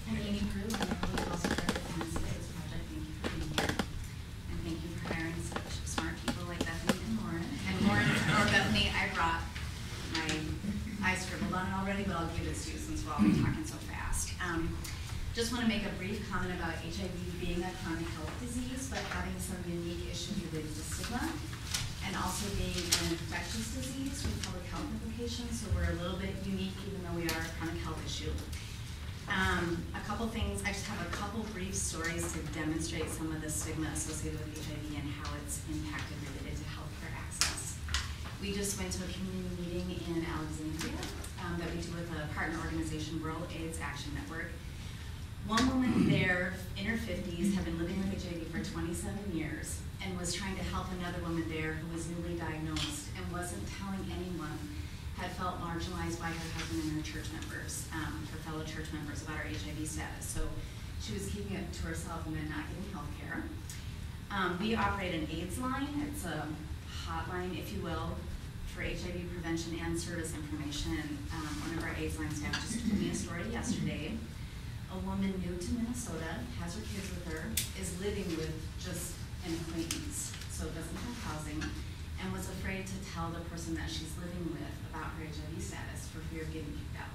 I'm Amy Brugh, and I'm also part of the Project. Thank you for being here. And thank you for hiring such smart people like Bethany and Lauren. And Lauren, or Bethany, I brought I scribbled on it already, but I'll give this to you since we're all talking so fast. Just want to make a brief comment about HIV being a chronic health disease, but having some unique issues related to stigma, and also being an infectious disease with public health implications. So we're a little bit unique, even though we are a chronic health issue. A couple things, I just have a couple brief stories to demonstrate some of the stigma associated with HIV and how it's impacted related to healthcare access. We just went to a community meeting in Alexandria that we do with a partner organization, World AIDS Action Network. One woman there, in her 50s, had been living with HIV for 27 years and was trying to help another woman there who was newly diagnosed and wasn't telling anyone, had felt marginalized by her husband and her church members, her fellow church members, about her HIV status. So she was keeping it to herself and then not getting health care. We operate an AIDS line. It's a hotline, if you will, for HIV prevention and service information. One of our AIDS line staff just told me a story yesterday. A woman new to Minnesota, has her kids with her, is living with just an acquaintance, so doesn't have housing, and was afraid to tell the person that she's living with about her HIV status for fear of getting kicked out.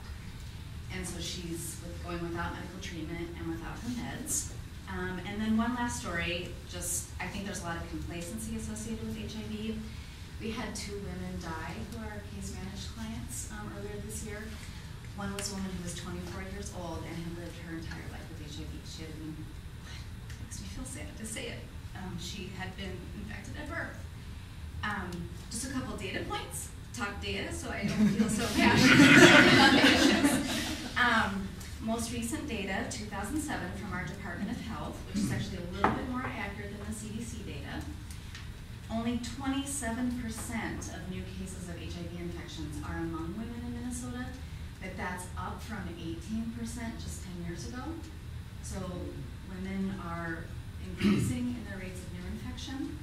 And so she's going without medical treatment and without her meds. And then one last story, I think there's a lot of complacency associated with HIV. We had 2 women die who are case managed clients earlier this year. One was a woman who was 24 years old and had lived her entire life with HIV. She had been, makes me feel sad to say it, she had been infected at birth. Just a couple data points, talk data so I don't feel so passionate about the issues. Most recent data, 2007, from our Department of Health, which is actually a little bit more accurate than the CDC data. Only 27% of new cases of HIV infections are among women in Minnesota, but that's up from 18% just 10 years ago. So women are increasing in their rates of new infection.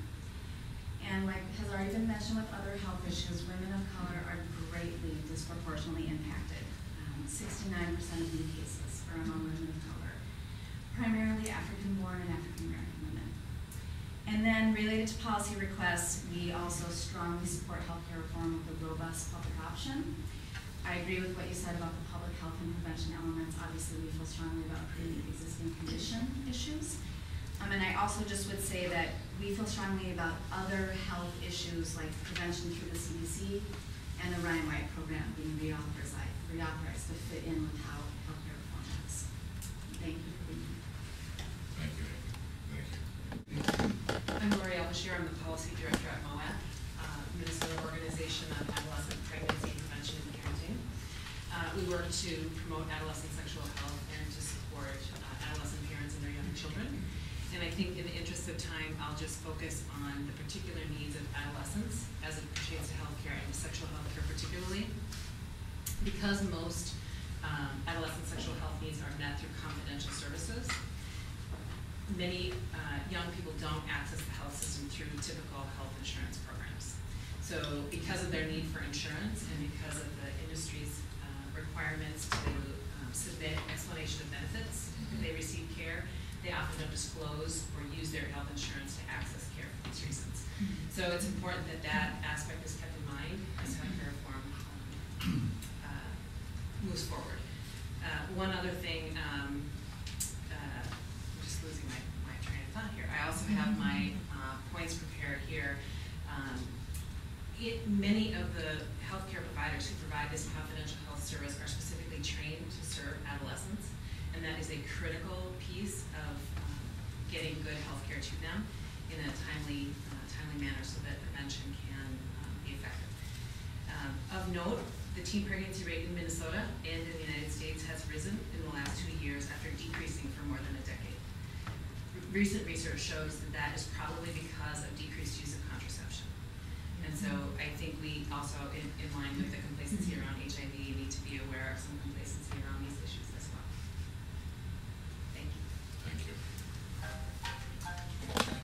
And like has already been mentioned with other health issues, women of color are greatly disproportionately impacted. 69% of new cases are among women of color, primarily African-born and African-American women. And then related to policy requests, we also strongly support healthcare reform with a robust public option. I agree with what you said about the public health and prevention elements. Obviously, we feel strongly about the existing condition issues. And I also just would say that we feel strongly about other health issues like prevention through the CDC and the Ryan White program being reauthorized to fit in with how healthcare reform is. Thank you for being here. Thank you. I'm Lorie Alveshere. I'm the policy director at MOAP, Minnesota Organization of Adolescent Pregnancy Prevention and Parenting. We work to promote adolescent sexual health and to support adolescent parents and their young children. And I think in the interest of time, I'll just focus on the particular needs of adolescents as it pertains to healthcare and sexual healthcare particularly. Because most adolescent sexual health needs are met through confidential services, many young people don't access the health system through typical health insurance programs. So because of their need for insurance and because of the industry's requirements to submit explanation of benefits if they receive care, they often don't disclose or use their health insurance to access care for these reasons. So it's important that that aspect is kept in mind as healthcare reform moves forward. One other thing, I'm just losing my train of thought here. I also have my points prepared here. Many of the healthcare providers who provide this confidential health service are specifically trained to serve adolescents, and that is a critical piece of getting good healthcare to them in a timely manner so that prevention can be effective. Of note, the teen pregnancy rate in Minnesota and in the United States has risen in the last 2 years after decreasing for more than a decade. Recent research shows that that is probably because of decreased use of contraception. And so I think we also, in line with the complacency around HIV, need to be aware of some complacency around these issues